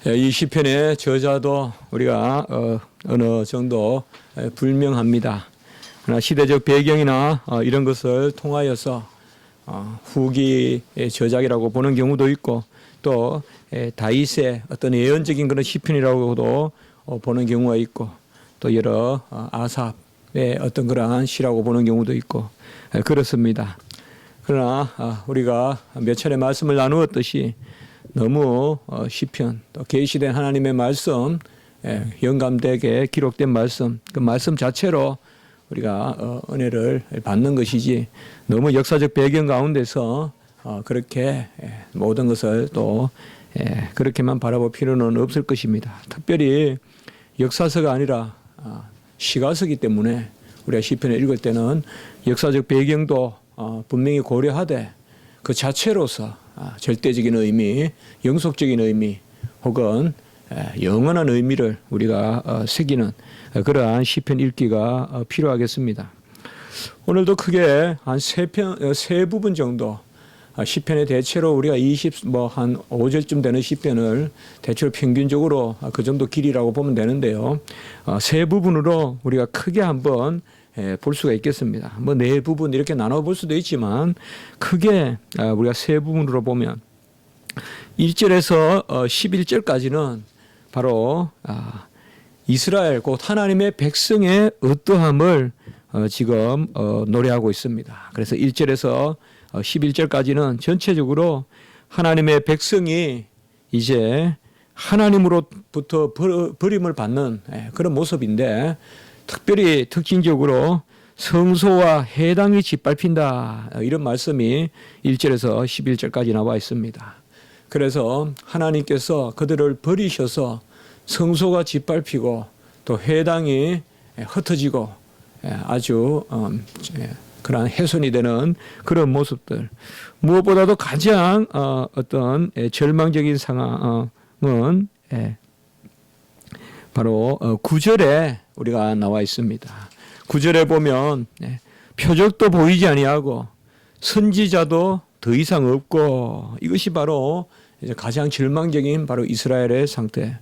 이 시편의 저자도 우리가 어느 정도 불명합니다. 그러나 시대적 배경이나 이런 것을 통하여서 후기의 저작이라고 보는 경우도 있고, 또 다윗의 어떤 예언적인 그런 시편이라고도 보는 경우가 있고, 또 여러 아삽의 어떤 그러한 시라고 보는 경우도 있고 그렇습니다. 그러나 우리가 몇 차례 말씀을 나누었듯이 너무 시편, 또 계시된 하나님의 말씀, 영감되게 기록된 말씀, 그 말씀 자체로 우리가 은혜를 받는 것이지, 너무 역사적 배경 가운데서 그렇게 모든 것을 또 그렇게만 바라볼 필요는 없을 것입니다. 특별히 역사서가 아니라 시가서이기 때문에 우리가 시편을 읽을 때는 역사적 배경도 분명히 고려하되 그 자체로서 절대적인 의미, 영속적인 의미 혹은 영원한 의미를 우리가 새기는 그러한 시편 읽기가 필요하겠습니다. 오늘도 크게 한 세 부분 정도 시편의 대체로 우리가 한 5절쯤 되는 시편을 대체로 평균적으로 그 정도 길이라고 보면 되는데요. 세 부분으로 우리가 크게 한번 볼 수가 있겠습니다. 뭐 네 부분 이렇게 나눠 볼 수도 있지만 크게 우리가 세 부분으로 보면 1절에서 11절까지는 바로 이스라엘 곧 하나님의 백성의 어떠함을 지금 노래하고 있습니다. 그래서 1절에서 11절까지는 전체적으로 하나님의 백성이 이제 하나님으로부터 버림을 받는 그런 모습인데, 특별히 특징적으로 성소와 해당이 짓밟힌다, 이런 말씀이 1절에서 11절까지 나와 있습니다. 그래서 하나님께서 그들을 버리셔서 성소가 짓밟히고 또 해당이 흩어지고 아주 그러한 훼손이 되는 그런 모습들, 무엇보다도 가장 어떤 절망적인 상황은 바로 9절에 우리가 나와 있습니다. 9절에 보면 표적도 보이지 아니하고 선지자도 더 이상 없고, 이것이 바로 가장 절망적인 바로 이스라엘의 상태.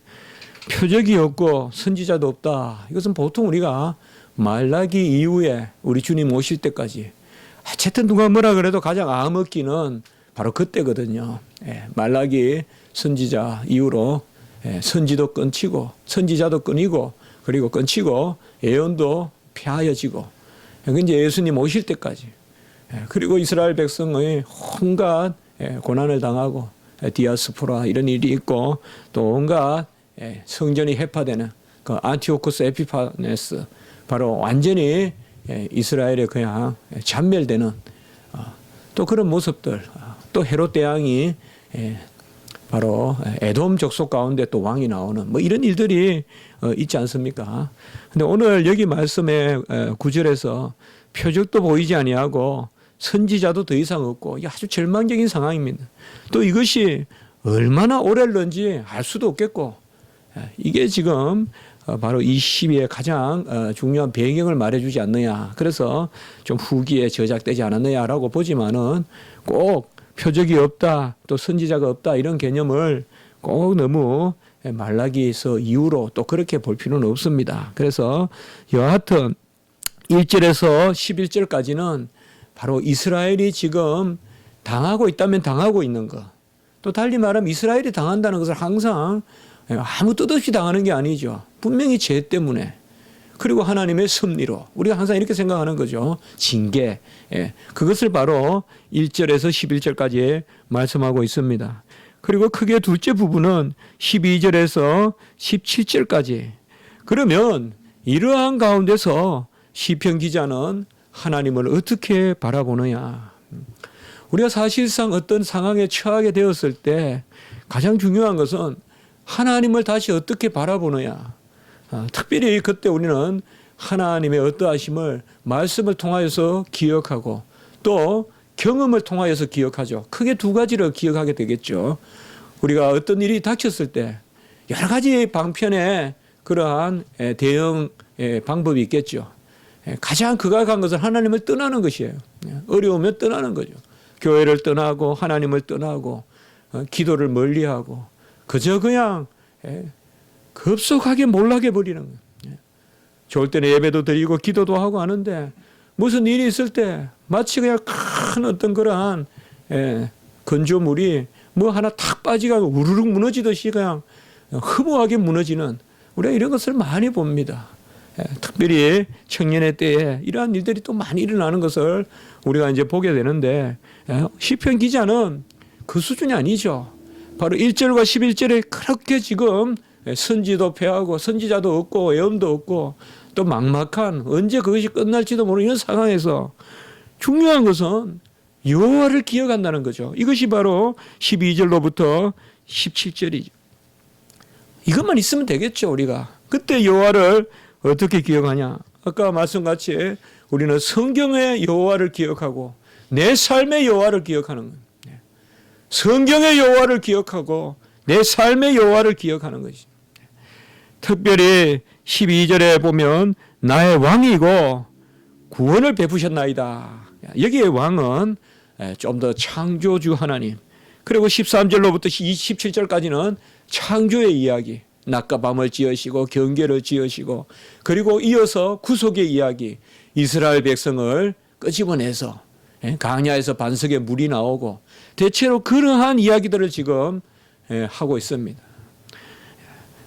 표적이 없고 선지자도 없다. 이것은 보통 우리가 말라기 이후에 우리 주님 오실 때까지, 어쨌든 누가 뭐라 그래도 가장 암흑기는 바로 그때거든요. 말라기 선지자 이후로 선지도 끊치고 선지자도 끊이고 그리고 끊치고 예언도 폐하여지고, 이제 예수님 오실 때까지, 그리고 이스라엘 백성의 온갖 고난을 당하고 디아스포라 이런 일이 있고, 또 온갖 성전이 해파되는 그 안티오코스 에피파네스, 바로 완전히 이스라엘에 그냥 잔멸되는 또 그런 모습들, 또 헤롯 대왕이 바로 에돔 족속 가운데 또 왕이 나오는 뭐 이런 일들이 있지 않습니까? 근데 오늘 여기 말씀에 9절에서 표적도 보이지 아니하고 선지자도 더 이상 없고, 아주 절망적인 상황입니다. 또 이것이 얼마나 오래는지 알 수도 없겠고, 이게 지금 바로 이 시비의 가장 중요한 배경을 말해주지 않느냐, 그래서 좀 후기에 저작되지 않았느냐라고 보지만은, 꼭 표적이 없다, 또 선지자가 없다, 이런 개념을 꼭 너무 말라기에서 이후로 또 그렇게 볼 필요는 없습니다. 그래서 여하튼 1절에서 11절까지는 바로 이스라엘이 지금 당하고 있다면 당하고 있는 것, 또 달리 말하면 이스라엘이 당한다는 것을 항상 아무 뜻 없이 당하는 게 아니죠. 분명히 죄 때문에, 그리고 하나님의 섭리로, 우리가 항상 이렇게 생각하는 거죠. 징계. 그것을 바로 1절에서 11절까지 말씀하고 있습니다. 그리고 크게 둘째 부분은 12절에서 17절까지. 그러면 이러한 가운데서 시편 기자는 하나님을 어떻게 바라보느냐. 우리가 사실상 어떤 상황에 처하게 되었을 때 가장 중요한 것은 하나님을 다시 어떻게 바라보느냐. 특별히 그때 우리는 하나님의 어떠하심을 말씀을 통하여서 기억하고 또 경험을 통하여서 기억하죠. 크게 두 가지를 기억하게 되겠죠. 우리가 어떤 일이 닥쳤을 때 여러 가지 방편의 그러한 대응 방법이 있겠죠. 가장 극악한 것은 하나님을 떠나는 것이에요. 어려우면 떠나는 거죠. 교회를 떠나고 하나님을 떠나고 기도를 멀리하고 그저 그냥 급속하게 몰락해 버리는 거예요. 좋을 때는 예배도 드리고 기도도 하고 하는데 무슨 일이 있을 때 마치 그냥 큰 어떤 그러한 건조물이 뭐 하나 탁 빠지고 우르륵 무너지듯이 그냥 허무하게 무너지는 우리가 이런 것을 많이 봅니다. 특별히 청년의 때에 이러한 일들이 또 많이 일어나는 것을 우리가 이제 보게 되는데 시편 기자는 그 수준이 아니죠. 바로 1절과 11절에 그렇게 지금 선지도 패하고 선지자도 없고 예언도 없고 또 막막한 언제 그것이 끝날지도 모르는 이런 상황에서 중요한 것은 여호와를 기억한다는 거죠. 이것이 바로 12절로부터 17절이죠. 이것만 있으면 되겠죠. 우리가 그때 여호와를 어떻게 기억하냐. 아까 말씀같이 우리는 성경의 여호와를 기억하고 내 삶의 여호와를 기억하는 거예요. 성경의 여호와를 기억하고 내 삶의 여호와를 기억하는 것이죠. 특별히 12절에 보면 나의 왕이고 구원을 베푸셨나이다. 여기에 왕은 좀 더 창조주 하나님, 그리고 13절로부터 27절까지는 창조의 이야기, 낮과 밤을 지으시고 경계를 지으시고, 그리고 이어서 구속의 이야기, 이스라엘 백성을 끄집어내서 강야에서 반석에 물이 나오고, 대체로 그러한 이야기들을 지금 하고 있습니다.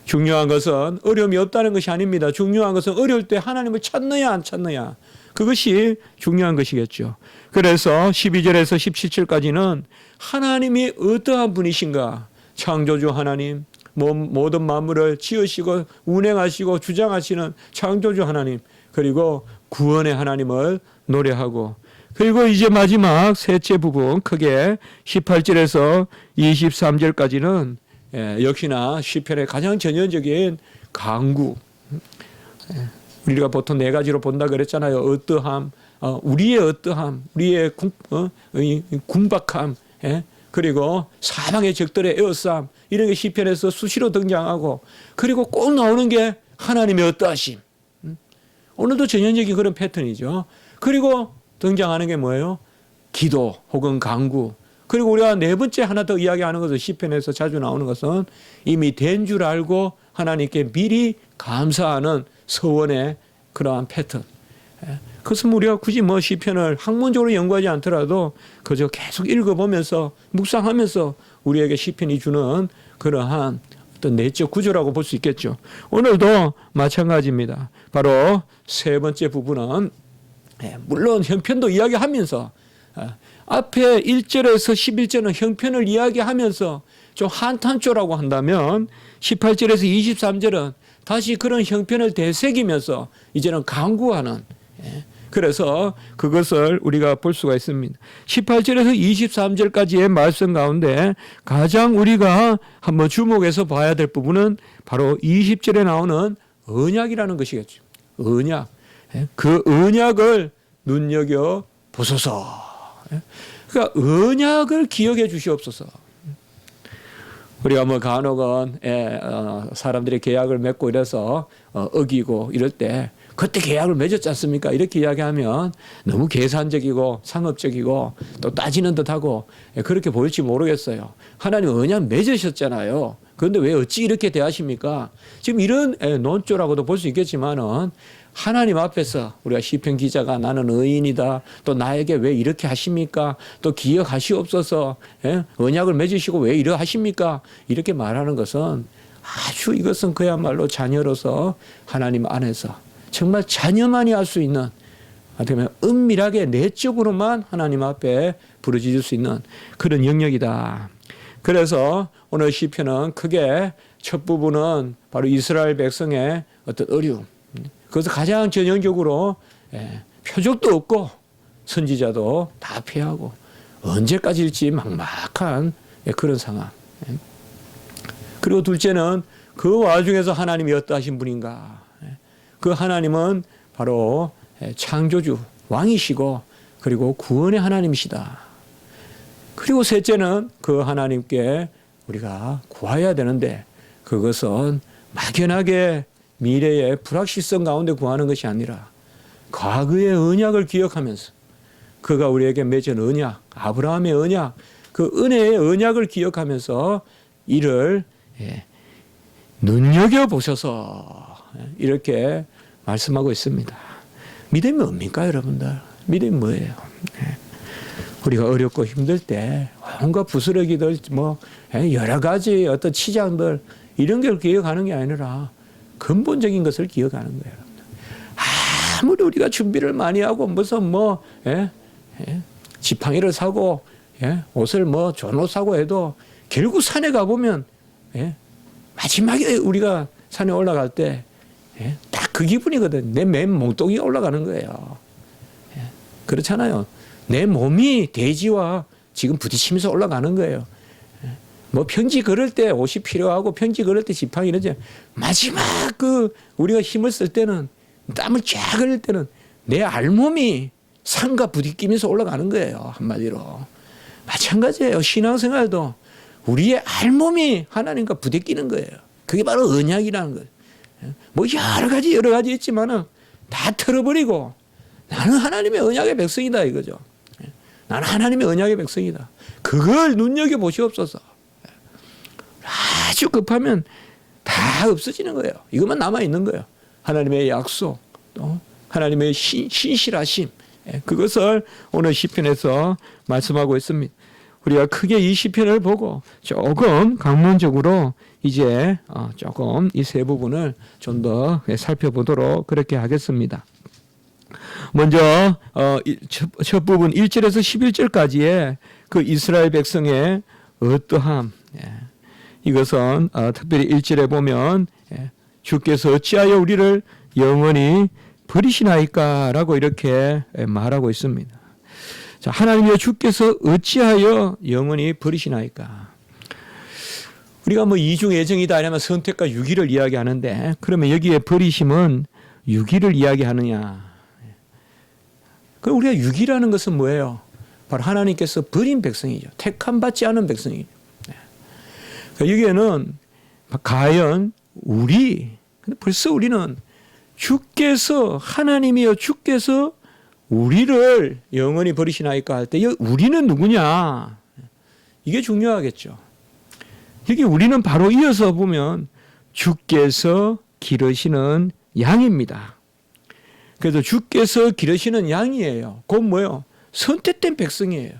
중요한 것은 어려움이 없다는 것이 아닙니다. 중요한 것은 어려울 때 하나님을 찾느냐 안 찾느냐, 그것이 중요한 것이겠죠. 그래서 12절에서 17절까지는 하나님이 어떠한 분이신가, 창조주 하나님, 모든 만물을 지으시고 운행하시고 주장하시는 창조주 하나님, 그리고 구원의 하나님을 노래하고, 그리고 이제 마지막 셋째 부분 크게 18절에서 23절까지는 역시나 시편의 가장 전형적인 강구, 우리가 보통 네 가지로 본다 그랬잖아요. 어떠함, 우리의 어떠함, 우리의 군박함, 그리고 사방의 적들의 에워싸움, 이런 게 시편에서 수시로 등장하고, 그리고 꼭 나오는 게 하나님의 어떠하심. 오늘도 전형적인 그런 패턴이죠. 그리고 등장하는 게 뭐예요? 기도 혹은 강구. 그리고 우리가 네 번째 하나 더 이야기하는 것은 시편에서 자주 나오는 것은 이미 된 줄 알고 하나님께 미리 감사하는 서원의 그러한 패턴. 그것은 우리가 굳이 뭐 시편을 학문적으로 연구하지 않더라도 그저 계속 읽어보면서 묵상하면서 우리에게 시편이 주는 그러한 어떤 내적 구조라고 볼 수 있겠죠. 오늘도 마찬가지입니다. 바로 세 번째 부분은 물론 형편도 이야기하면서 앞에 1절에서 11절은 형편을 이야기하면서 좀 한탄조라고 한다면 18절에서 23절은 다시 그런 형편을 되새기면서 이제는 강구하는, 그래서 그것을 우리가 볼 수가 있습니다. 18절에서 23절까지의 말씀 가운데 가장 우리가 한번 주목해서 봐야 될 부분은 바로 20절에 나오는 언약이라는 것이겠죠. 언약. 그 언약을 눈여겨 보소서. 그러니까 언약을 기억해 주시옵소서. 우리가 뭐 간혹은 사람들이 계약을 맺고 이래서 어기고 이럴 때 그때 계약을 맺었지 않습니까? 이렇게 이야기하면 너무 계산적이고 상업적이고 또 따지는 듯하고 그렇게 보일지 모르겠어요. 하나님 언약 맺으셨잖아요. 그런데 왜 어찌 이렇게 대하십니까? 지금 이런 논조라고도 볼 수 있겠지만은 하나님 앞에서 우리가 시편 기자가 나는 의인이다, 또 나에게 왜 이렇게 하십니까? 또 기억하시옵소서, 언약을 맺으시고 왜 이러 하십니까? 이렇게 말하는 것은 아주 이것은 그야말로 자녀로서 하나님 안에서 정말 자녀만이 할 수 있는, 어떻게 은밀하게 내적으로만 하나님 앞에 부르짖을 수 있는 그런 영역이다. 그래서 오늘 시편은 크게 첫 부분은 바로 이스라엘 백성의 어떤 어려움, 그래서 가장 전형적으로 표적도 없고 선지자도 다 피하고 언제까지일지 막막한 그런 상황. 그리고 둘째는 그 와중에서 하나님이 어떠하신 분인가. 그 하나님은 바로 창조주, 왕이시고 그리고 구원의 하나님이시다. 그리고 셋째는 그 하나님께 우리가 구해야 되는데 그것은 막연하게 미래의 불확실성 가운데 구하는 것이 아니라 과거의 언약을 기억하면서 그가 우리에게 맺은 언약, 아브라함의 언약, 그 은혜의 언약을 기억하면서 이를 눈여겨보셔서 이렇게 말씀하고 있습니다. 믿음이 뭡니까 여러분들? 믿음이 뭐예요? 우리가 어렵고 힘들 때 온갖 부스러기들 뭐 여러 가지 어떤 치장들 이런 걸 기억하는 게 아니라 근본적인 것을 기억하는 거예요. 아무리 우리가 준비를 많이 하고 무슨 뭐 지팡이를 사고 옷을 뭐 좋은 옷 사고 해도 결국 산에 가보면 마지막에 우리가 산에 올라갈 때 딱 그 기분이거든. 내 맨 몽둥이가 올라가는 거예요. 그렇잖아요. 내 몸이 대지와 지금 부딪히면서 올라가는 거예요. 뭐 평지 걸을 때 옷이 필요하고 평지 걸을 때 지팡이 이러지. 마지막 우리가 힘을 쓸 때는 땀을 쫙 흘릴 때는 내 알몸이 산과 부딪히면서 올라가는 거예요. 한마디로. 마찬가지예요. 신앙생활도 우리의 알몸이 하나님과 부딪히는 거예요. 그게 바로 언약이라는 거예요. 뭐 여러 가지 있지만은 다 털어버리고 나는 하나님의 언약의 백성이다 이거죠. 나는 하나님의 언약의 백성이다. 그걸 눈여겨보시옵소서. 아주 급하면 다 없어지는 거예요. 이것만 남아있는 거예요. 하나님의 약속, 또 하나님의 신실하심, 그것을 오늘 시편에서 말씀하고 있습니다. 우리가 크게 이 시편을 보고 조금 강론적으로 이제 조금 이 세 부분을 좀 더 살펴보도록 그렇게 하겠습니다. 먼저 첫 부분 1절에서 11절까지의 그 이스라엘 백성의 어떠함, 이것은 특별히 1절에 보면 주께서 어찌하여 우리를 영원히 버리시나이까라고 이렇게 말하고 있습니다. 자, 하나님이여 주께서 어찌하여 영원히 버리시나이까. 우리가 뭐 이중 애정이다 아니면 선택과 유기를 이야기하는데 그러면 여기에 버리심은 유기를 이야기하느냐. 그럼 우리가 유기라는 것은 뭐예요? 바로 하나님께서 버린 백성이죠. 택함 받지 않은 백성이죠. 그러니까 여기에는 과연 근데 벌써 우리는 주께서 하나님이여 주께서 우리를 영원히 버리시나이까 할 때 우리는 누구냐? 이게 중요하겠죠. 여기 우리는 바로 이어서 보면 주께서 기르시는 양입니다. 그래서 주께서 기르시는 양이에요. 곧 뭐예요? 선택된 백성이에요.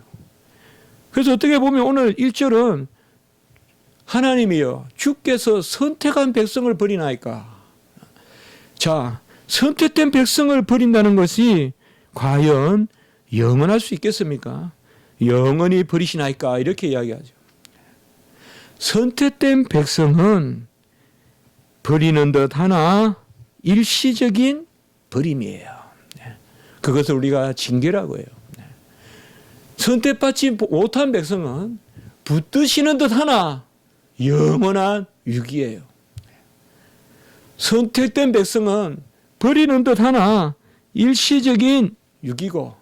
그래서 어떻게 보면 오늘 1절은 하나님이여 주께서 선택한 백성을 버리나이까. 자, 선택된 백성을 버린다는 것이 과연 영원할 수 있겠습니까? 영원히 버리시나이까 이렇게 이야기하죠. 선택된 백성은 버리는 듯 하나 일시적인 버림이에요. 그것을 우리가 징계라고 해요. 선택받지 못한 백성은 붙드시는 듯 하나 영원한 유기예요. 선택된 백성은 버리는 듯 하나 일시적인 유기고,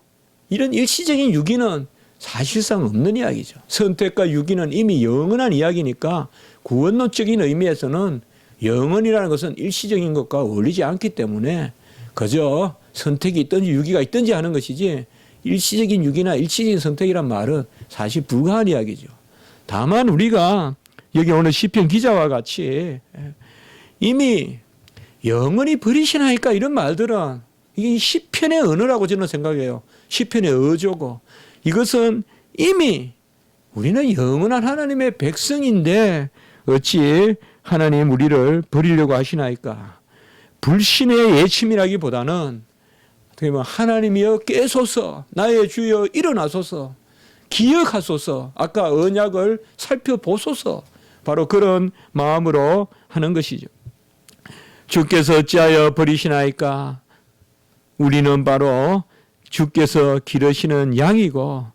이런 일시적인 유기는 사실상 없는 이야기죠. 선택과 유기는 이미 영원한 이야기니까 구원론적인 의미에서는 영원이라는 것은 일시적인 것과 어울리지 않기 때문에 그저 선택이 있든지 유기가 있든지 하는 것이지 일시적인 유기나 일시적인 선택이란 말은 사실 불가한 이야기죠. 다만 우리가 여기 오늘 시편 기자와 같이 이미 영원히 버리시나이까 이런 말들은 이게 시편의 언어라고 저는 생각해요. 시편의 어조고, 이것은 이미 우리는 영원한 하나님의 백성인데 어찌 하나님 우리를 버리려고 하시나이까. 불신의 예침이라기보다는 어떻게 보면 하나님이여 깨소서, 나의 주여 일어나소서, 기억하소서, 아까 언약을 살펴보소서, 바로 그런 마음으로 하는 것이죠. 주께서 어찌하여 버리시나이까. 우리는 바로 주께서 기르시는 양이고,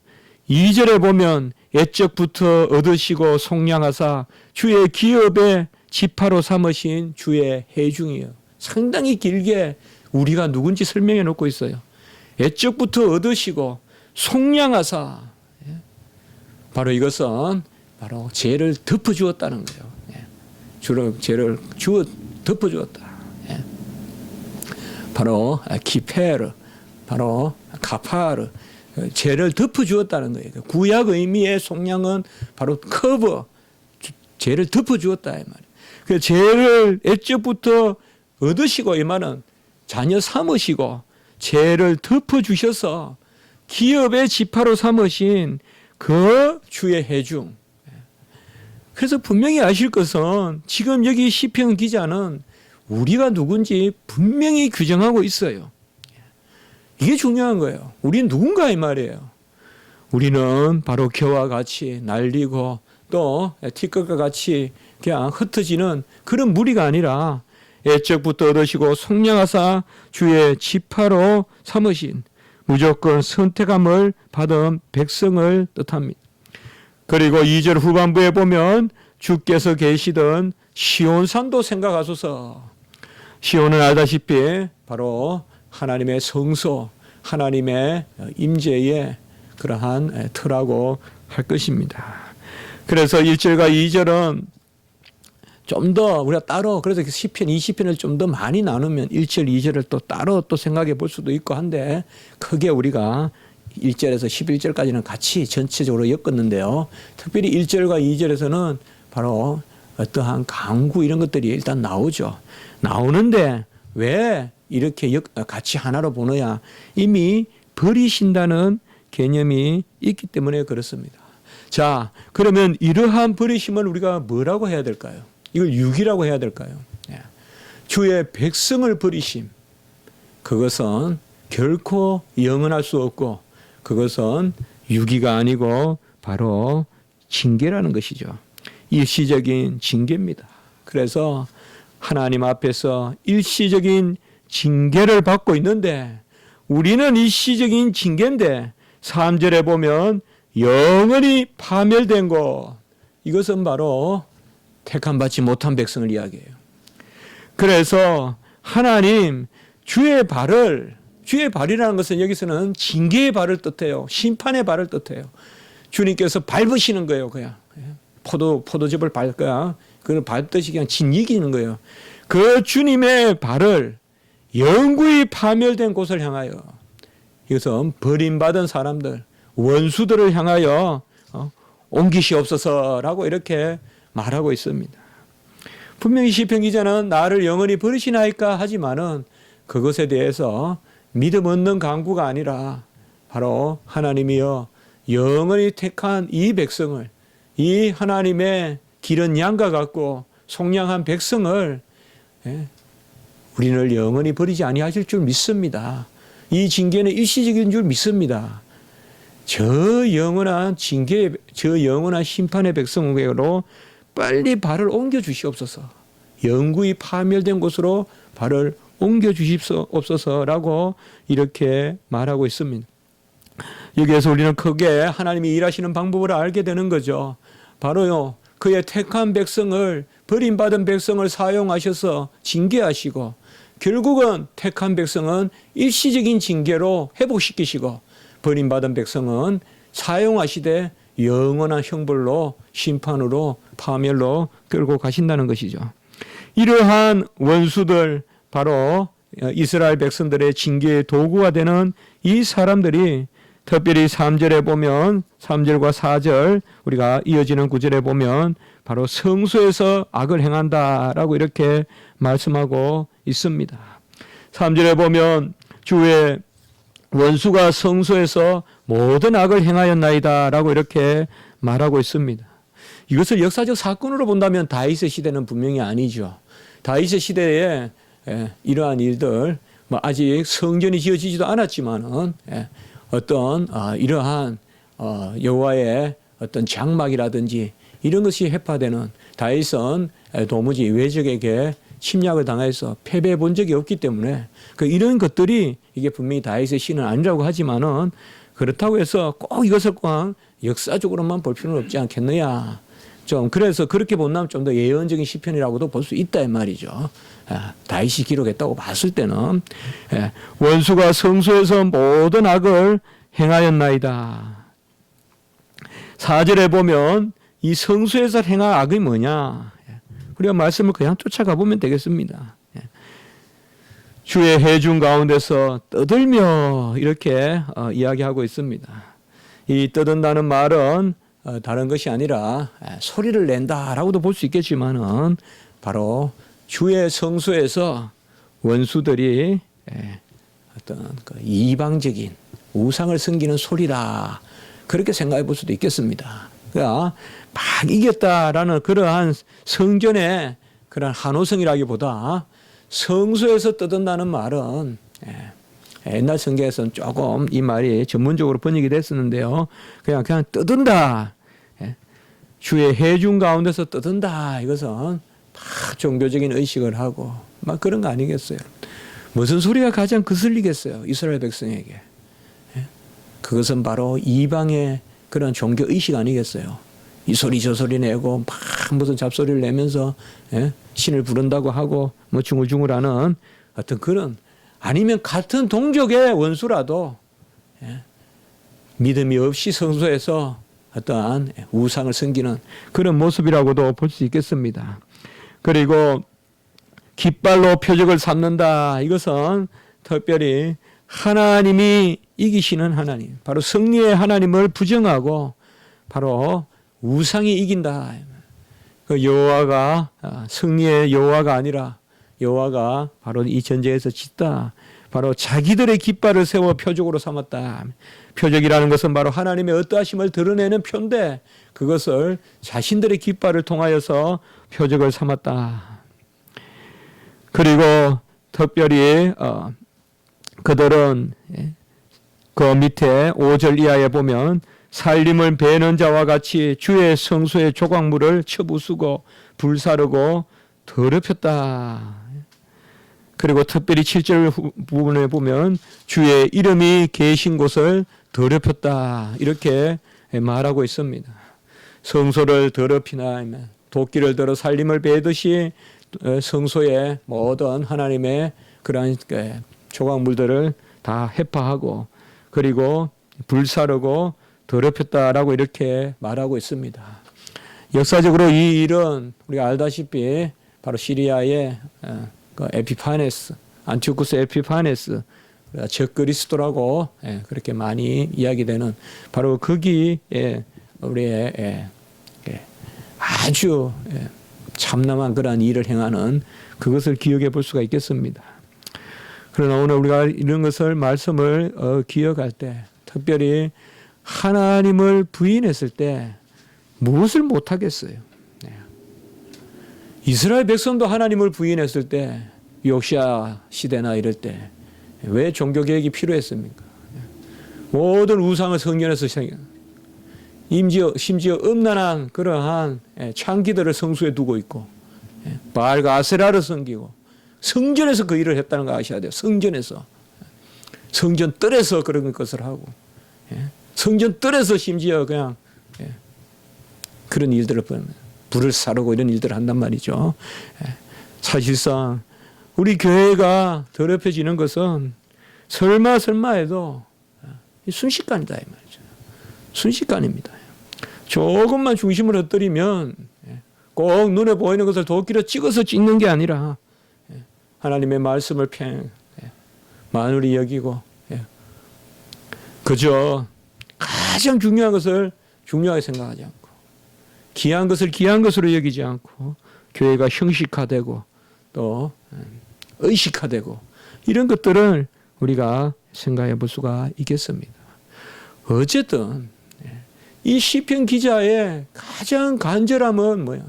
2절에 보면 옛적부터 얻으시고 속량하사 주의 기업에 지파로 삼으신 주의 회중이에요. 상당히 길게 우리가 누군지 설명해 놓고 있어요. 옛적부터 얻으시고 속량하사, 바로 이것은 바로 죄를 덮어주었다는 거예요. 주로 죄를 덮어주었다. 바로 키페르, 바로 카파르, 죄를 덮어주었다는 거예요. 구약 의미의 속량은 바로 커버, 죄를 덮어주었다 이 말이에요. 그 죄를 애적부터 얻으시고 이 말은 자녀 삼으시고 죄를 덮어주셔서 기업의 지파로 삼으신 그 주의 해중. 그래서 분명히 아실 것은 지금 여기 시편 기자는 우리가 누군지 분명히 규정하고 있어요. 이게 중요한 거예요. 우리는 누군가 이 말이에요. 우리는 바로 겨와 같이 날리고 또 티끌과 같이 그냥 흩어지는 그런 무리가 아니라 애적부터 얻으시고 속량하사 주의 지파로 삼으신 무조건 선택함을 받은 백성을 뜻합니다. 그리고 2절 후반부에 보면 주께서 계시던 시온산도 생각하소서. 시온은 알다시피 바로 하나님의 성소, 하나님의 임재의 그러한 터라고 할 것입니다. 그래서 1절과 2절은 좀 더 우리가 따로 그래서 시편 20편을 좀 더 많이 나누면 1절, 2절을 또 따로 또 생각해 볼 수도 있고 한데 크게 우리가 1절에서 11절까지는 같이 전체적으로 엮었는데요. 특별히 1절과 2절에서는 바로 어떠한 강구 이런 것들이 일단 나오죠. 나오는데 왜 이렇게 같이 하나로 보느냐. 이미 버리신다는 개념이 있기 때문에 그렇습니다. 자, 그러면 이러한 버리심을 우리가 뭐라고 해야 될까요? 이걸 유기라고 해야 될까요? 주의 백성을 버리심. 그것은 결코 영원할 수 없고 그것은 유기가 아니고 바로 징계라는 것이죠. 일시적인 징계입니다. 그래서 하나님 앞에서 일시적인 징계를 받고 있는데 우리는 일시적인 징계인데 3절에 보면 영원히 파멸된 것. 이것은 바로 택함받지 못한 백성을 이야기해요. 그래서 하나님 주의 발이라는 것은 여기서는 징계의 발을 뜻해요. 심판의 발을 뜻해요. 주님께서 밟으시는 거예요. 그냥 포도즙을 밟거나 그걸 밟듯이 그냥 짓이기는 거예요. 그 주님의 발을 영구히 파멸된 곳을 향하여 이것은 버림받은 사람들 원수들을 향하여 옮기시옵소서라고 이렇게 말하고 있습니다. 분명히 시편 기자는 나를 영원히 버리시나이까 하지만은 그것에 대해서 믿음 없는 강구가 아니라 바로 하나님이여 영원히 택한 이 백성을 이 하나님의 기른 양과 같고 속량한 백성을 우리를 영원히 버리지 아니하실 줄 믿습니다. 이 징계는 일시적인 줄 믿습니다. 저 영원한 징계, 저 영원한 심판의 백성에게로 빨리 발을 옮겨 주시옵소서. 영구히 파멸된 곳으로 발을 옮겨 주시옵소서라고 이렇게 말하고 있습니다. 여기에서 우리는 크게 하나님이 일하시는 방법을 알게 되는 거죠. 바로요, 그의 택한 백성을, 버림받은 백성을 사용하셔서 징계하시고 결국은 택한 백성은 일시적인 징계로 회복시키시고 버림받은 백성은 사용하시되 영원한 형벌로 심판으로 파멸로 끌고 가신다는 것이죠. 이러한 원수들 바로 이스라엘 백성들의 징계의 도구가 되는 이 사람들이 특별히 3절에 보면 3절과 4절 우리가 이어지는 9절에 보면 바로 성소에서 악을 행한다라고 이렇게 말씀하고 있습니다. 3절에 보면 주의 원수가 성소에서 모든 악을 행하였나이다라고 이렇게 말하고 있습니다. 이것을 역사적 사건으로 본다면 다윗의 시대는 분명히 아니죠. 다윗의 시대에 이러한 일들 아직 성전이 지어지지도 않았지만은 어떤 이러한 여호와의 어떤 장막이라든지 이런 것이 해파되는 다윗은 도무지 외적에게 침략을 당해서 패배해 본 적이 없기 때문에 이런 것들이 이게 분명히 다윗의 시는 아니라고 하지만은 그렇다고 해서 꼭 이것을 꼭 역사적으로만 볼 필요는 없지 않겠느냐. 좀 그래서 그렇게 본다면 좀 더 예언적인 시편이라고도 볼 수 있다 이 말이죠. 다윗이 기록했다고 봤을 때는 원수가 성소에서 모든 악을 행하였나이다. 4절에 보면 이 성소에서 행한 악이 뭐냐. 우리가 말씀을 그냥 쫓아가 보면 되겠습니다. 주의 해중 가운데서 떠들며 이렇게 이야기하고 있습니다. 이 떠든다는 말은 다른 것이 아니라 소리를 낸다라고도 볼 수 있겠지만은 바로 주의 성소에서 원수들이 어떤 그 이방적인 우상을 섬기는 소리다. 그렇게 생각해 볼 수도 있겠습니다. 그러니까 막 이겼다라는 그러한 성전의 그런 한호성이라기보다 성소에서 떠든다는 말은 옛날 성경에서는 조금 이 말이 전문적으로 번역이 됐었는데요. 그냥 떠든다. 주의 해중 가운데서 떠든다. 이것은 막 종교적인 의식을 하고 막 그런 거 아니겠어요? 무슨 소리가 가장 거슬리겠어요? 이스라엘 백성에게. 그것은 바로 이방의 그런 종교 의식 아니겠어요? 이 소리 저 소리 내고 막 무슨 잡소리를 내면서 신을 부른다고 하고 뭐 중얼중얼하는 어떤 그런, 아니면 같은 동족의 원수라도 믿음이 없이 성소에서 어떠한 우상을 섬기는 그런 모습이라고도 볼 수 있겠습니다. 그리고 깃발로 표적을 삼는다. 이것은 특별히 하나님이 이기시는 하나님, 바로 승리의 하나님을 부정하고 바로 우상이 이긴다. 그 여호와가 승리의 여호와가 아니라 여호와가 바로 이 전쟁에서 짓다. 바로 자기들의 깃발을 세워 표적으로 삼았다. 표적이라는 것은 바로 하나님의 어떠하심을 드러내는 표인데 그것을 자신들의 깃발을 통하여서 표적을 삼았다. 그리고 특별히 그들은 그 밑에 5절 이하에 보면 살림을 베는 자와 같이 주의 성소의 조각물을 쳐부수고 불사르고 더럽혔다. 그리고 특별히 7절 부분에 보면 주의 이름이 계신 곳을 더럽혔다. 이렇게 말하고 있습니다. 성소를 더럽히나 도끼를 들어 살림을 베듯이 성소의 모든 하나님의 그러한 조각물들을 다 해파하고 그리고 불사르고 더럽혔다라고 이렇게 말하고 있습니다. 역사적으로 이 일은 우리가 알다시피 바로 시리아의 에피파네스, 안티오쿠스 에피파네스, 적그리스도라고 그렇게 많이 이야기되는 바로 거기에 우리의 아주 참남한 그러한 일을 행하는 그것을 기억해 볼 수가 있겠습니다. 그러나 오늘 우리가 이런 것을 말씀을 기억할 때 특별히 하나님을 부인했을 때 무엇을 못하겠어요? 이스라엘 백성도 하나님을 부인했을 때 요시야 시대나 이럴 때 왜 종교개혁이 필요했습니까? 모든 우상을 성전에서 심지어 음란한 그러한 창기들을 성소에 두고 있고 바알과 아세라를 섬기고 성전에서 그 일을 했다는 거 아셔야 돼요. 성전에서. 성전 뜰에서 그런 것을 하고 성전 뜰에서 심지어 그냥 그런 일들을 불을 사르고 이런 일들을 한단 말이죠. 사실상 우리 교회가 더럽혀지는 것은 설마 해도 순식간이다 이 말이죠. 순식간입니다. 조금만 중심을 흩뜨리면 꼭 눈에 보이는 것을 도끼로 찍어서 찍는 게 아니라 하나님의 말씀을 만홀히 여기고 그저 가장 중요한 것을 중요하게 생각하지 않고 귀한 것을 귀한 것으로 여기지 않고 교회가 형식화되고 또 의식화되고 이런 것들을 우리가 생각해 볼 수가 있겠습니다. 어쨌든 이 시편 기자의 가장 간절함은 뭐야?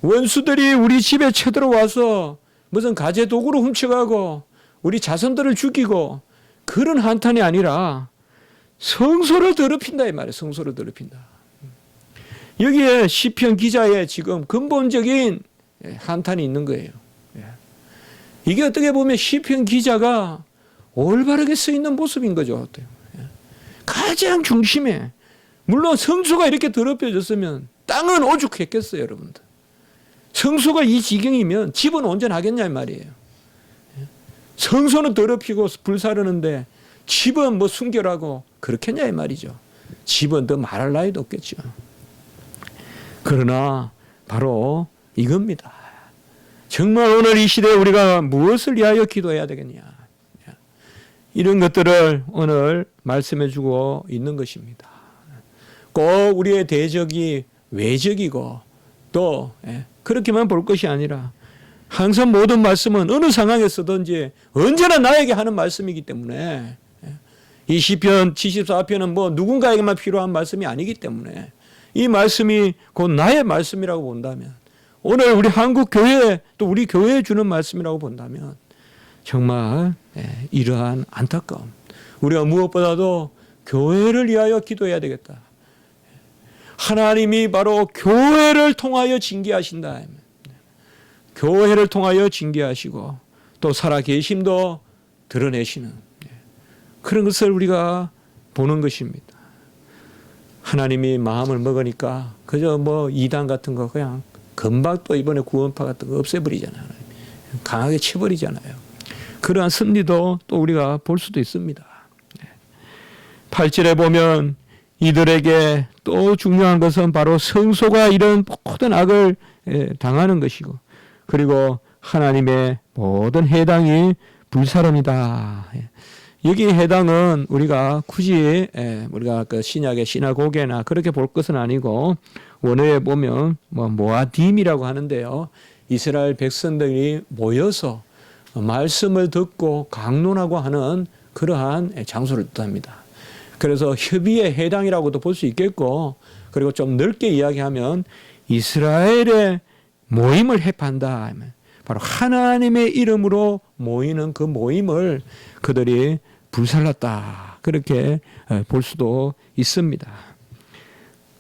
원수들이 우리 집에 쳐들어와서 무슨 가재 도구로 훔쳐가고 우리 자손들을 죽이고 그런 한탄이 아니라 성소를 더럽힌다 이 말이에요. 성소를 더럽힌다. 여기에 시편 기자의 지금 근본적인 한탄이 있는 거예요. 이게 어떻게 보면 시편 기자가 올바르게 서 있는 모습인 거죠. 가장 중심에 물론 성소가 이렇게 더럽혀졌으면 땅은 오죽했겠어요, 여러분들. 성소가 이 지경이면 집은 온전하겠냐 이 말이에요. 성소는 더럽히고 불사르는데 집은 뭐 순결하고 그렇겠냐 이 말이죠. 집은 더 말할 나위도 없겠죠. 그러나 바로 이겁니다. 정말 오늘 이 시대에 우리가 무엇을 위하여 기도해야 되겠냐. 이런 것들을 오늘 말씀해 주고 있는 것입니다. 꼭 우리의 대적이 외적이고 또 그렇게만 볼 것이 아니라 항상 모든 말씀은 어느 상황에서든지 언제나 나에게 하는 말씀이기 때문에 이 시편 74편은 뭐 누군가에게만 필요한 말씀이 아니기 때문에 이 말씀이 곧 나의 말씀이라고 본다면 오늘 우리 한국 교회 또 우리 교회에 주는 말씀이라고 본다면 정말 이러한 안타까움 우리가 무엇보다도 교회를 위하여 기도해야 되겠다. 하나님이 바로 교회를 통하여 징계하신다. 교회를 통하여 징계하시고 또 살아계심도 드러내시는 그런 것을 우리가 보는 것입니다. 하나님이 마음을 먹으니까 그저 뭐 이단 같은 거 그냥 금방 또 이번에 구원파 같은 거 없애버리잖아요. 강하게 쳐버리잖아요. 그러한 섭리도 또 우리가 볼 수도 있습니다. 8절에 보면 이들에게 또 중요한 것은 바로 성소가 이런 모든 악을 당하는 것이고 그리고 하나님의 모든 해당이 불사름이다. 여기 해당은 우리가 굳이 우리가 그 신약의 시나고게나 그렇게 볼 것은 아니고 원어에 보면 모아딤이라고 하는데요. 이스라엘 백성들이 모여서 말씀을 듣고 강론하고 하는 그러한 장소를 뜻합니다. 그래서 협의의 해당이라고도 볼 수 있겠고 그리고 좀 넓게 이야기하면 이스라엘의 모임을 해판다. 바로 하나님의 이름으로 모이는 그 모임을 그들이 불살랐다. 그렇게 볼 수도 있습니다.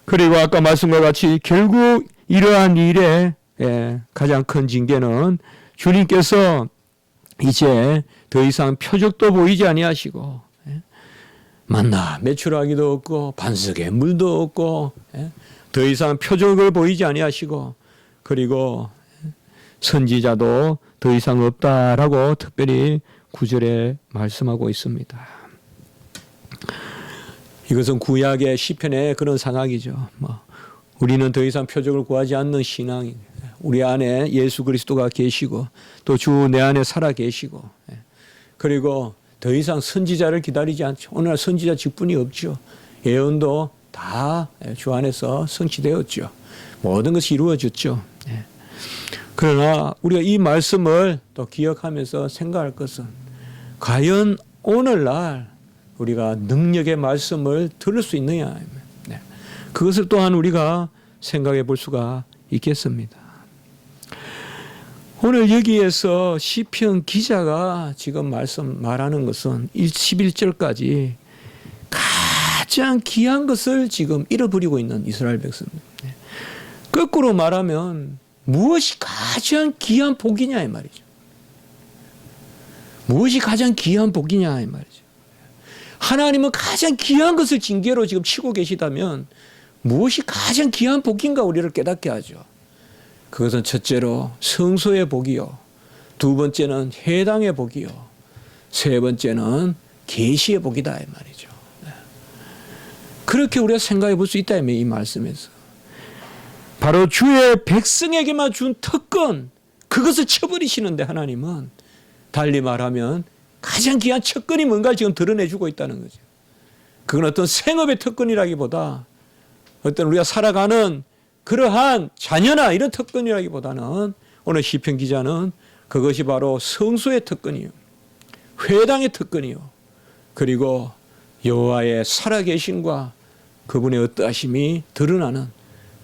그리고 아까 말씀과 같이 결국 이러한 일의 가장 큰 징계는 주님께서 이제 더 이상 표적도 보이지 아니하시고 만나 매출하기도 없고 반석에 물도 없고 더 이상 표적을 보이지 아니하시고 그리고 선지자도 더 이상 없다라고 특별히 9절에 말씀하고 있습니다. 이것은 구약의 시편의 그런 상황이죠. 우리는 더 이상 표적을 구하지 않는 신앙이 우리 안에 예수 그리스도가 계시고 또 주 내 안에 살아 계시고 그리고 더 이상 선지자를 기다리지 않죠. 오늘날 선지자 직분이 없죠. 예언도 다 주 안에서 성취되었죠. 모든 것이 이루어졌죠. 그러나 우리가 이 말씀을 또 기억하면서 생각할 것은 과연 오늘날 우리가 능력의 말씀을 들을 수 있느냐. 그것을 또한 우리가 생각해 볼 수가 있겠습니다. 오늘 여기에서 시편 기자가 지금 말하는 것은 11절까지 가장 귀한 것을 지금 잃어버리고 있는 이스라엘 백성들. 거꾸로 말하면 무엇이 가장 귀한 복이냐 이 말이죠. 무엇이 가장 귀한 복이냐 이 말이죠. 하나님은 가장 귀한 것을 징계로 지금 치고 계시다면 무엇이 가장 귀한 복인가 우리를 깨닫게 하죠. 그것은 첫째로 성소의 복이요. 두 번째는 해당의 복이요. 세 번째는 계시의 복이다 이 말이죠. 그렇게 우리가 생각해 볼 수 있다 이 말씀에서. 바로 주의 백성에게만 준 특권 그것을 쳐버리시는데 하나님은 달리 말하면 가장 귀한 특권이 뭔가 지금 드러내주고 있다는 거죠. 그건 어떤 생업의 특권이라기보다 어떤 우리가 살아가는 그러한 자녀나 이런 특권이라기보다는 오늘 시편 기자는 그것이 바로 성소의 특권이요. 회당의 특권이요. 그리고 여호와의 살아계심과 그분의 어떠하심이 드러나는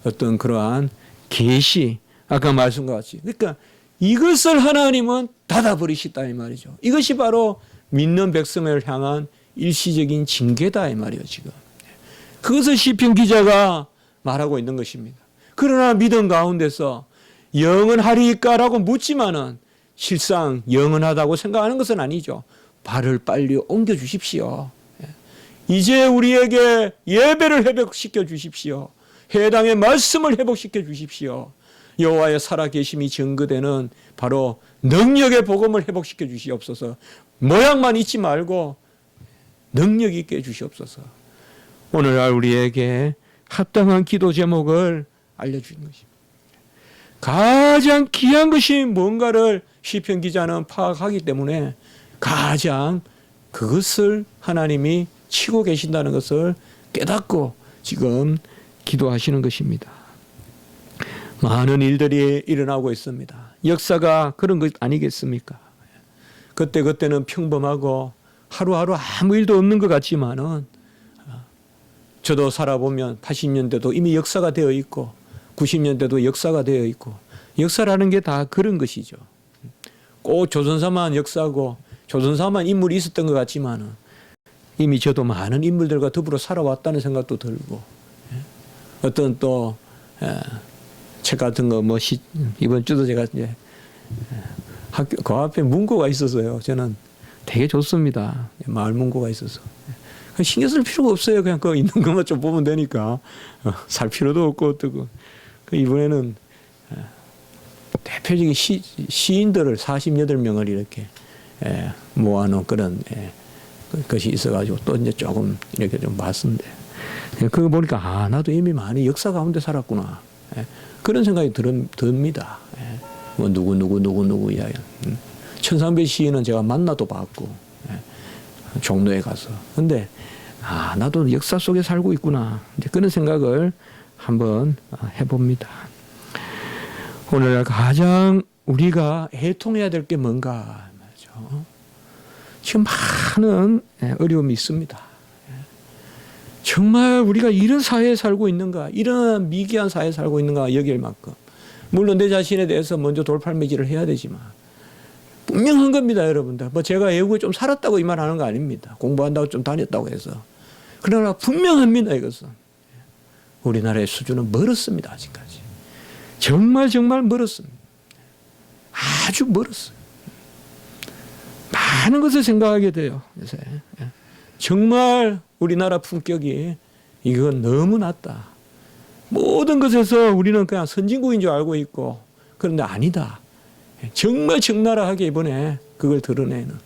어떤 그러한 계시 아까 말씀과 같이 그러니까 이것을 하나님은 닫아버리시다 이 말이죠. 이것이 바로 믿는 백성을 향한 일시적인 징계다 이 말이에요. 지금 그것을 시편 기자가 말하고 있는 것입니다. 그러나 믿음 가운데서 영원하리까라고 묻지만은 실상 영원하다고 생각하는 것은 아니죠. 발을 빨리 옮겨 주십시오. 이제 우리에게 예배를 회복시켜 주십시오. 해당의 말씀을 회복시켜 주십시오. 여호와의 살아계심이 증거되는 바로 능력의 복음을 회복시켜 주시옵소서. 모양만 잊지 말고 능력 있게 해주시옵소서. 오늘날 우리에게 합당한 기도 제목을 알려주는 것입니다. 가장 귀한 것이 뭔가를 시편 기자는 파악하기 때문에 가장 그것을 하나님이 치고 계신다는 것을 깨닫고 지금 기도하시는 것입니다. 많은 일들이 일어나고 있습니다. 역사가 그런 것 아니겠습니까? 그때는 평범하고 하루하루 아무 일도 없는 것 같지만은 저도 살아보면 80년대도 이미 역사가 되어 있고 90년대도 역사가 되어 있고 역사라는 게 다 그런 것이죠. 꼭 조선사만 역사고 조선사만 인물이 있었던 것 같지만은 이미 저도 많은 인물들과 더불어 살아왔다는 생각도 들고 어떤 또 책 같은 거 뭐 이번 주도 제가 이제 학교 그 앞에 문고가 있어서요. 저는 되게 좋습니다. 마을 문고가 있어서 신경 쓸 필요가 없어요. 그냥 그 있는 것만 좀 보면 되니까 살 필요도 없고 어떻고 이번에는 대표적인 시인들을 48명을 이렇게 모아놓은 그런 것이 있어가지고 또 이제 조금 이렇게 좀 봤는데 그거 보니까 나도 이미 많이 역사 가운데 살았구나 그런 생각이 듭니다. 뭐 누구 이야기. 천상배 시인은 제가 만나도 봤고 종로에 가서 근데 나도 역사 속에 살고 있구나 이제 그런 생각을 한번 해봅니다. 오늘날 가장 우리가 애통해야 될 게 뭔가 말이죠. 지금 많은 어려움이 있습니다. 정말 우리가 이런 사회에 살고 있는가, 이런 미개한 사회에 살고 있는가 여길 만큼 물론 내 자신에 대해서 먼저 돌팔매질을 해야 되지만 분명한 겁니다, 여러분들. 뭐 제가 외국에 좀 살았다고 이 말 하는 거 아닙니다. 공부한다고 좀 다녔다고 해서. 그러나 분명합니다, 이것은. 우리나라의 수준은 멀었습니다, 아직까지. 정말 멀었습니다. 아주 멀었어요. 많은 것을 생각하게 돼요, 요새. 정말 우리나라 품격이 이건 너무 낮다. 모든 것에서 우리는 그냥 선진국인 줄 알고 있고 그런데 아니다. 정말 적나라하게 이번에 그걸 드러내는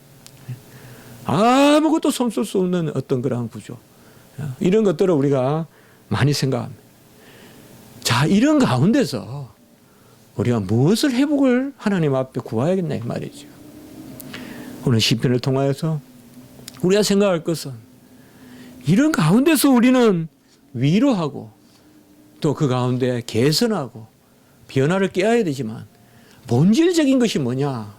아무것도 손쓸 수 없는 어떤 그러한 구조 이런 것들을 우리가 많이 생각합니다. 자, 이런 가운데서 우리가 무엇을 회복을 하나님 앞에 구해야겠냐 이 말이죠. 오늘 시편을 통하여서 우리가 생각할 것은 이런 가운데서 우리는 위로하고 또 그 가운데 개선하고 변화를 깨야 되지만 본질적인 것이 뭐냐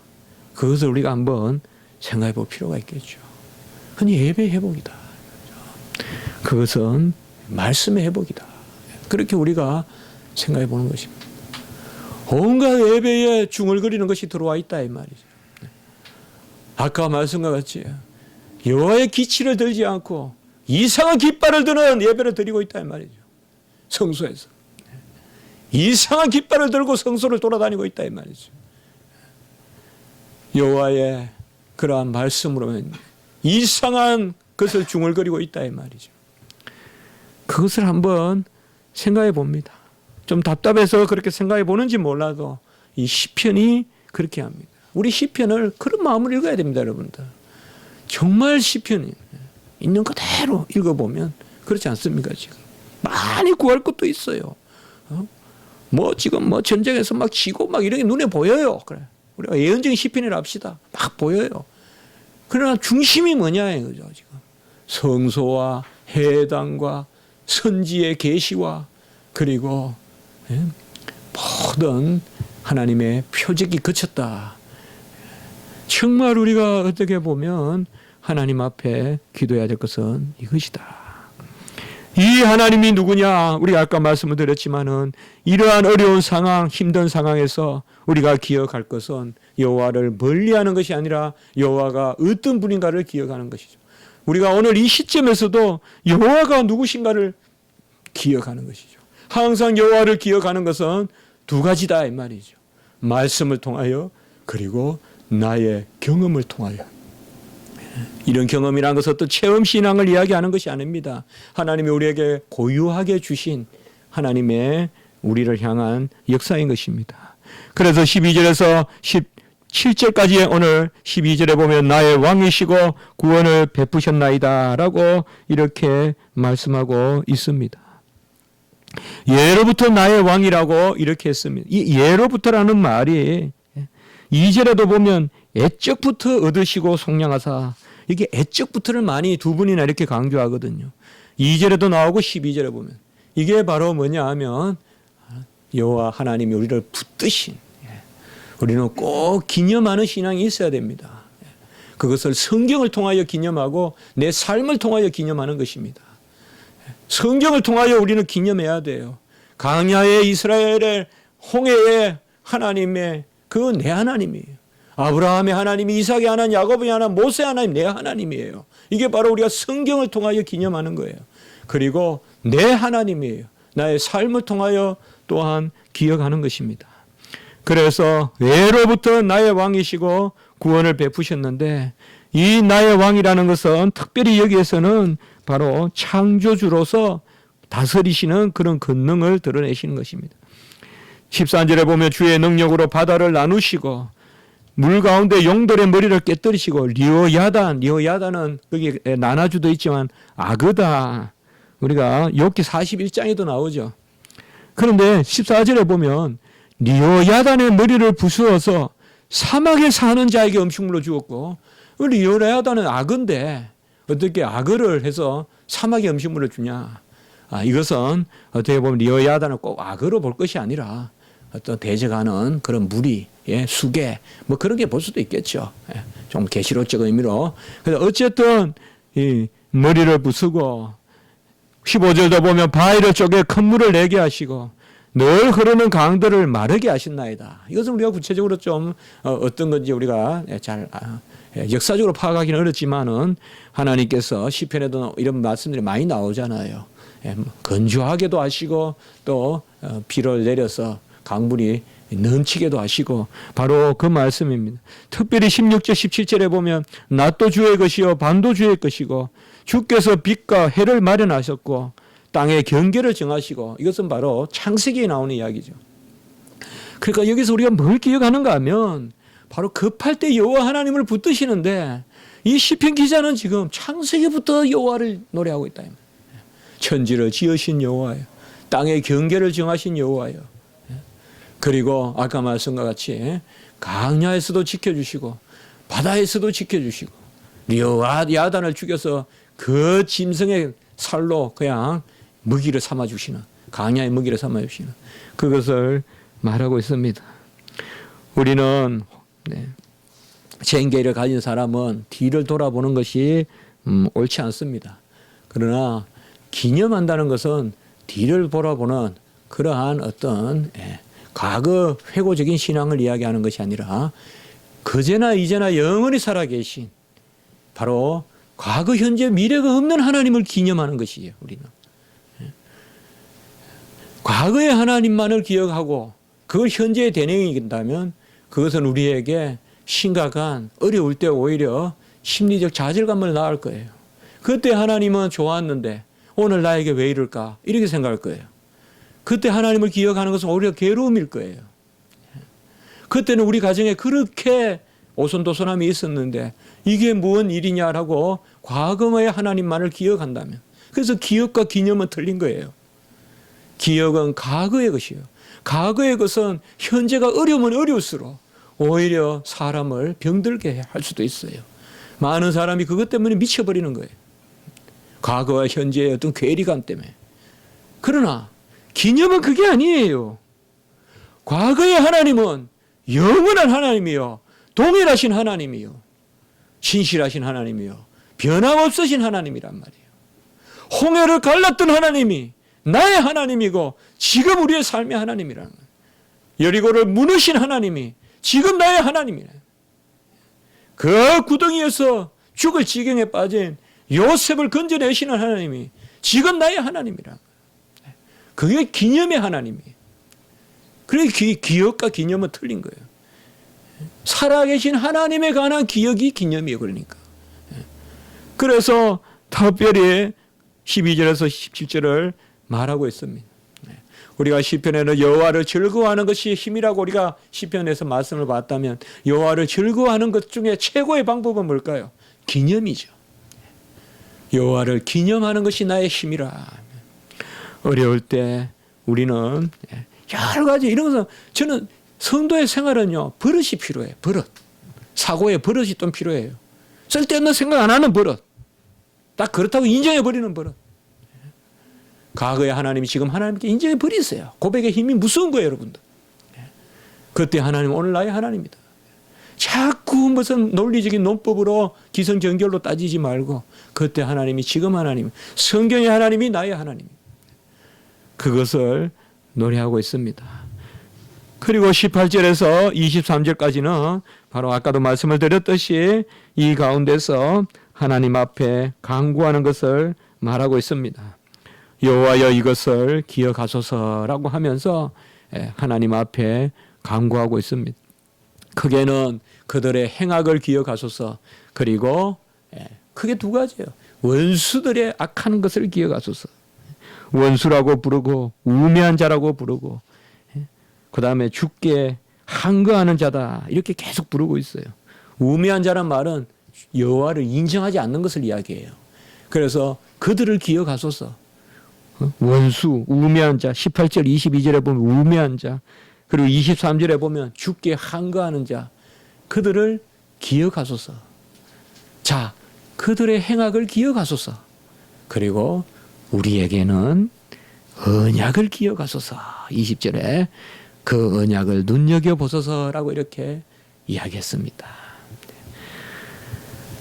그것을 우리가 한번 생각해 볼 필요가 있겠죠. 흔히 예배 회복이다. 그것은 말씀의 회복이다. 그렇게 우리가 생각해 보는 것입니다. 온갖 예배에 중얼거리는 것이 들어와 있다 이 말이죠. 아까 말씀과 같이 여호와의 기치를 들지 않고 이상한 깃발을 드는 예배를 드리고 있다 이 말이죠. 성소에서 이상한 깃발을 들고 성소를 돌아다니고 있다 이 말이죠. 여호와의 그러한 말씀으로 이상한 것을 중얼거리고 있다 이 말이죠. 그것을 한번 생각해 봅니다. 좀 답답해서 그렇게 생각해 보는지 몰라도 이 시편이 그렇게 합니다. 우리 시편을 그런 마음으로 읽어야 됩니다, 여러분들. 정말 시편이 있는 그대로 읽어보면 그렇지 않습니까? 지금 많이 구할 것도 있어요. 뭐 지금 뭐 전쟁에서 막 지고 막 이런 게 눈에 보여요. 그래. 우리가 예언적인 시편이라 합시다. 막 보여요. 그러나 중심이 뭐냐 이거죠, 지금. 성소와 해당과 선지의 계시와 그리고 모든 하나님의 표적이 그쳤다. 정말 우리가 어떻게 보면 하나님 앞에 기도해야 될 것은 이것이다. 이 하나님이 누구냐? 우리가 아까 말씀을 드렸지만은 이러한 어려운 상황, 힘든 상황에서 우리가 기억할 것은 여호와를 멀리하는 것이 아니라 여호와가 어떤 분인가를 기억하는 것이죠. 우리가 오늘 이 시점에서도 여호와가 누구신가를 기억하는 것이죠. 항상 여호와를 기억하는 것은 두 가지다 이 말이죠. 말씀을 통하여 그리고 나의 경험을 통하여. 이런 경험이라는 것은 어떤 체험신앙을 이야기하는 것이 아닙니다. 하나님이 우리에게 고유하게 주신 하나님의 우리를 향한 역사인 것입니다. 그래서 12절에서 17절까지의 오늘 12절에 보면 나의 왕이시고 구원을 베푸셨나이다 라고 이렇게 말씀하고 있습니다. 예로부터 나의 왕이라고 이렇게 했습니다. 이 예로부터라는 말이 2절에도 보면 애적부터 얻으시고 속량하사 이게 애적부터를 많이 두 분이나 이렇게 강조하거든요. 2절에도 나오고 12절에 보면 이게 바로 뭐냐 하면 여호와 하나님이 우리를 붙드신 우리는 꼭 기념하는 신앙이 있어야 됩니다. 그것을 성경을 통하여 기념하고 내 삶을 통하여 기념하는 것입니다. 성경을 통하여 우리는 기념해야 돼요. 광야의 이스라엘의 홍해의 하나님의 그 내 하나님이에요. 아브라함의 하나님이, 이삭의 하나님, 야곱의 하나님, 모세의 하나님, 내 하나님이에요. 이게 바로 우리가 성경을 통하여 기념하는 거예요. 그리고 내 하나님이에요. 나의 삶을 통하여 또한 기억하는 것입니다. 그래서 예로부터 나의 왕이시고 구원을 베푸셨는데, 이 나의 왕이라는 것은 특별히 여기에서는 바로 창조주로서 다스리시는 그런 권능을 드러내시는 것입니다. 14절에 보면 주의 능력으로 바다를 나누시고 물 가운데 용돌의 머리를 깨뜨리시고, 리오야단은 거기 나나주도 있지만 악어다. 우리가 욥기 41장에도 나오죠. 그런데 14절에 보면 리오야단의 머리를 부수어서 사막에 사는 자에게 음식물로 주었고, 리오야단은 악어인데 어떻게 악어를 해서 사막에 음식물을 주냐. 이것은 어떻게 보면 리오야단을 꼭 악어로 볼 것이 아니라 어떤 대적하는 그런 무리, 수계, 뭐 그런 게 볼 수도 있겠죠. 좀 계시록적 의미로. 그래서 어쨌든 이 머리를 부수고, 15절도 보면 바위를 쪼개 큰 물을 내게 하시고 늘 흐르는 강들을 마르게 하신나이다. 이것은 우리가 구체적으로 좀 어떤 건지 우리가 잘 역사적으로 파악하기는 어렵지만은, 하나님께서 시편에도 이런 말씀들이 많이 나오잖아요. 건조하게도 하시고 또 비를 내려서 강물이 넘치게도 하시고, 바로 그 말씀입니다. 특별히 16절 17절에 보면 낮도 주의 것이요 밤도 주의 것이고 주께서 빛과 해를 마련하셨고 땅의 경계를 정하시고, 이것은 바로 창세기에 나오는 이야기죠. 그러니까 여기서 우리가 뭘 기억하는가 하면 바로 급할 때 여호와 하나님을 붙드시는데, 이 시편 기자는 지금 창세기부터 여호와를 노래하고 있다. 천지를 지으신 여호와요, 땅의 경계를 정하신 여호와요, 그리고 아까 말씀과 같이 강야에서도 지켜주시고 바다에서도 지켜주시고, 리오야단을 죽여서 그 짐승의 살로 그냥 먹이를 삼아주시는, 강야의 먹이를 삼아주시는 그것을 말하고 있습니다. 우리는 생계를 가진 사람은 뒤를 돌아보는 것이 옳지 않습니다. 그러나 기념한다는 것은 뒤를 돌아보는 그러한 어떤 과거 회고적인 신앙을 이야기하는 것이 아니라 그제나 이제나 영원히 살아계신, 바로 과거 현재 미래가 없는 하나님을 기념하는 것이에요. 우리는 과거의 하나님만을 기억하고 그걸 현재의 대행이 된다면, 그것은 우리에게 심각한 어려울 때 오히려 심리적 좌절감을 낳을 거예요. 그때 하나님은 좋았는데 오늘 나에게 왜 이럴까, 이렇게 생각할 거예요. 그때 하나님을 기억하는 것은 오히려 괴로움일 거예요. 그때는 우리 가정에 그렇게 오손도손함이 있었는데 이게 무슨 일이냐라고 과거의 하나님만을 기억한다면, 그래서 기억과 기념은 틀린 거예요. 기억은 과거의 것이에요. 과거의 것은 현재가 어려우면 어려울수록 오히려 사람을 병들게 할 수도 있어요. 많은 사람이 그것 때문에 미쳐버리는 거예요. 과거와 현재의 어떤 괴리감 때문에. 그러나 기념은 그게 아니에요. 과거의 하나님은 영원한 하나님이요, 동일하신 하나님이요, 신실하신 하나님이요, 변함없으신 하나님이란 말이에요. 홍해를 갈랐던 하나님이 나의 하나님이고 지금 우리의 삶의 하나님이라는 거예요. 여리고를 무너신 하나님이 지금 나의 하나님이네. 그 구덩이에서 죽을 지경에 빠진 요셉을 건져내시는 하나님이 지금 나의 하나님이란 거예요. 그게 기념의 하나님이에요. 그래, 기억과 기념은 틀린 거예요. 살아계신 하나님에 관한 기억이 기념이에요. 그러니까. 그래서 특별히 12절에서 17절을 말하고 있습니다. 우리가 시편에는 여호와를 즐거워하는 것이 힘이라고 우리가 시편에서 말씀을 봤다면, 여호와를 즐거워하는 것 중에 최고의 방법은 뭘까요? 기념이죠. 여호와를 기념하는 것이 나의 힘이라. 어려울 때 우리는 여러 가지 이런 것은, 저는 성도의 생활은요, 버릇이 필요해요. 버릇. 사고의 버릇이 좀 필요해요. 쓸데없는 생각 안 하는 버릇. 딱 그렇다고 인정해버리는 버릇. 과거의 하나님이 지금 하나님께 인정해버리세요. 고백의 힘이 무서운 거예요, 여러분들. 그때 하나님 오늘 나의 하나님이다. 자꾸 무슨 논리적인 논법으로 기성전결로 따지지 말고 그때 하나님이 지금 하나님, 성경의 하나님이 나의 하나님. 그것을 노래하고 있습니다. 그리고 18절에서 23절까지는 바로 아까도 말씀을 드렸듯이 이 가운데서 하나님 앞에 간구하는 것을 말하고 있습니다. 여호와여 이것을 기억하소서라고 하면서 하나님 앞에 간구하고 있습니다. 크게는 그들의 행악을 기억하소서, 그리고 크게 두 가지예요. 원수들의 악한 것을 기억하소서. 원수라고 부르고 우매한 자라고 부르고 그 다음에 주께 항거하는 자다 이렇게 계속 부르고 있어요. 우매한 자란 말은 여호와를 인정하지 않는 것을 이야기해요. 그래서 그들을 기억하소서. 원수, 우매한 자, 18절 22절에 보면 우매한 자, 그리고 23절에 보면 주께 항거하는 자, 그들을 기억하소서. 자, 그들의 행악을 기억하소서. 그리고 우리에게는 언약을 기억하소서. 20절에 그 언약을 눈여겨보소서라고 이렇게 이야기했습니다.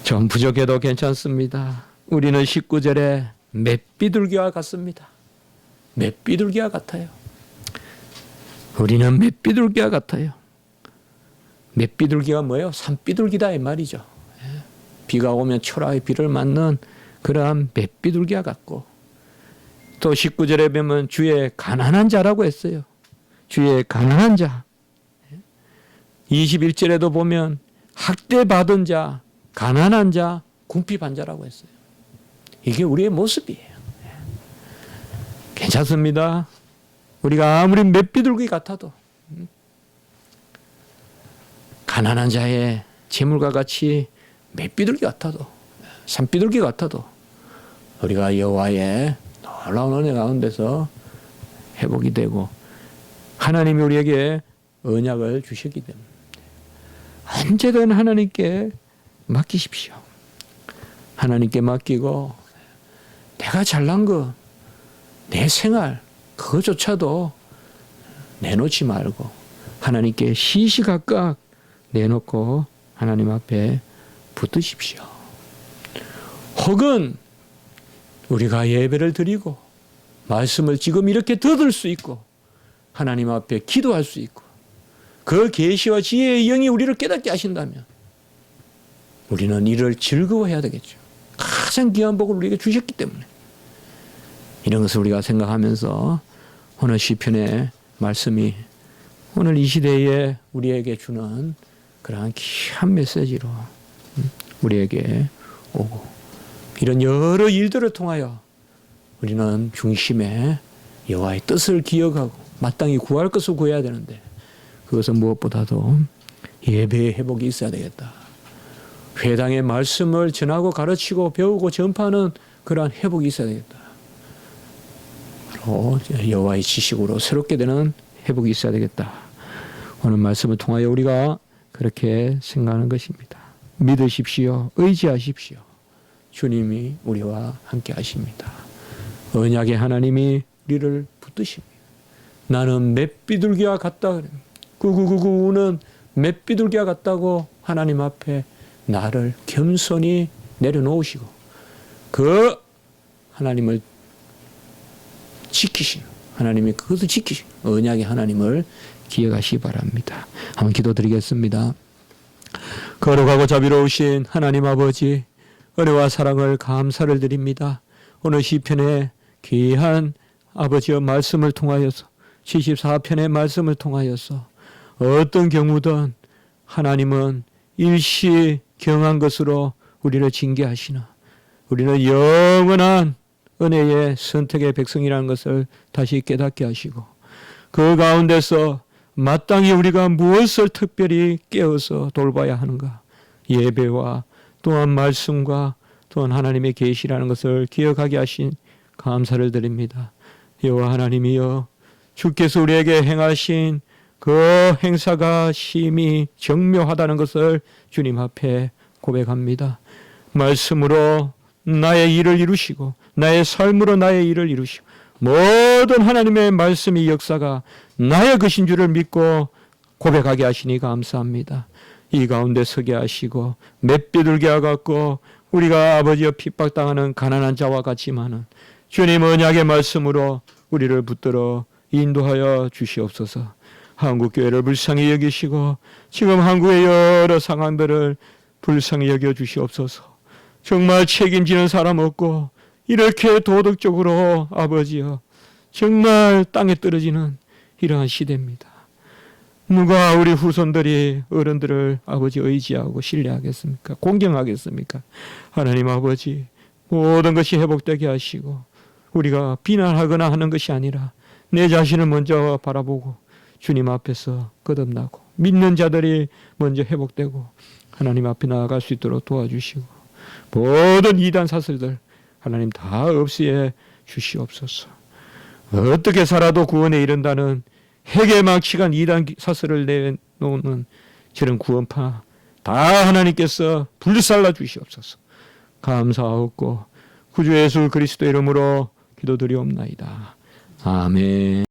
좀 부족해도 괜찮습니다. 우리는 19절에 맷비둘기와 같습니다. 맷비둘기와 같아요. 우리는 맷비둘기와 같아요. 맷비둘기가 뭐예요? 산비둘기다 이 말이죠. 비가 오면 초라하게 비를 맞는 그러한 맷비둘기와 같고, 또 19절에 보면 주의 가난한 자라고 했어요. 주의 가난한 자. 21절에도 보면 학대받은 자, 가난한 자, 궁핍한 자라고 했어요. 이게 우리의 모습이에요. 괜찮습니다. 우리가 아무리 맷비둘기 같아도 가난한 자의 재물과 같이 맷비둘기 같아도 산비둘기 같아도 우리가 여호와의 놀라운 은혜 가운데서 회복이 되고 하나님이 우리에게 언약을 주셨기 때문에 언제든 하나님께 맡기십시오. 하나님께 맡기고 내가 잘난 거, 내 생활 그거조차도 내놓지 말고 하나님께 시시각각 내놓고 하나님 앞에 붙드십시오. 혹은 우리가 예배를 드리고 말씀을 지금 이렇게 들을 수 있고 하나님 앞에 기도할 수 있고 그 계시와 지혜의 영이 우리를 깨닫게 하신다면 우리는 이를 즐거워해야 되겠죠. 가장 귀한 복을 우리에게 주셨기 때문에 이런 것을 우리가 생각하면서 오늘 시편의 말씀이 오늘 이 시대에 우리에게 주는 그러한 귀한 메시지로 우리에게 오고 이런 여러 일들을 통하여 우리는 중심에 여호와의 뜻을 기억하고 마땅히 구할 것을 구해야 되는데 그것은 무엇보다도 예배의 회복이 있어야 되겠다. 회당의 말씀을 전하고 가르치고 배우고 전파하는 그러한 회복이 있어야 되겠다. 바로 여호와의 지식으로 새롭게 되는 회복이 있어야 되겠다. 오늘 말씀을 통하여 우리가 그렇게 생각하는 것입니다. 믿으십시오. 의지하십시오. 주님이 우리와 함께 하십니다. 언약의 하나님이 우리를 붙드십니다. 나는 맷비둘기와 같다. 구구구구는 맷비둘기와 같다고 하나님 앞에 나를 겸손히 내려놓으시고 그 하나님을 지키시는 하나님이 그것을 지키시는 언약의 하나님을 기억하시기 바랍니다. 한번 기도드리겠습니다. 거룩하고 자비로우신 하나님 아버지 은혜와 사랑을 감사를 드립니다. 오늘 시편의 귀한 아버지의 말씀을 통하여서 74편의 말씀을 통하여서 어떤 경우든 하나님은 일시 경한 것으로 우리를 징계하시나 우리는 영원한 은혜의 선택의 백성이라는 것을 다시 깨닫게 하시고 그 가운데서 마땅히 우리가 무엇을 특별히 깨어서 돌봐야 하는가 예배와 또한 말씀과 또한 하나님의 계시라는 것을 기억하게 하신 감사를 드립니다. 여호와 하나님이여 주께서 우리에게 행하신 그 행사가 심히 정묘하다는 것을 주님 앞에 고백합니다. 말씀으로 나의 일을 이루시고 나의 삶으로 나의 일을 이루시고 모든 하나님의 말씀의 역사가 나의 것인 줄을 믿고 고백하게 하시니 감사합니다. 이 가운데 서게 하시고 몇 비둘기 같고 우리가 아버지여 핍박당하는 가난한 자와 같지만은 주님 언약의 말씀으로 우리를 붙들어 인도하여 주시옵소서. 한국교회를 불쌍히 여기시고 지금 한국의 여러 상황들을 불쌍히 여겨 주시옵소서. 정말 책임지는 사람 없고 이렇게 도덕적으로 아버지여 정말 땅에 떨어지는 이러한 시대입니다. 누가 우리 후손들이 어른들을 아버지 의지하고 신뢰하겠습니까? 공경하겠습니까? 하나님 아버지 모든 것이 회복되게 하시고 우리가 비난하거나 하는 것이 아니라 내 자신을 먼저 바라보고 주님 앞에서 거듭나고 믿는 자들이 먼저 회복되고 하나님 앞에 나아갈 수 있도록 도와주시고 모든 이단 사슬들 하나님 다 없이해 주시옵소서. 어떻게 살아도 구원에 이른다는 회개망측한 이단 사슬을 내놓는 저런 구원파 다 하나님께서 불살라 주시옵소서. 감사하옵고 구주 예수 그리스도 이름으로 기도드리옵나이다. 아멘.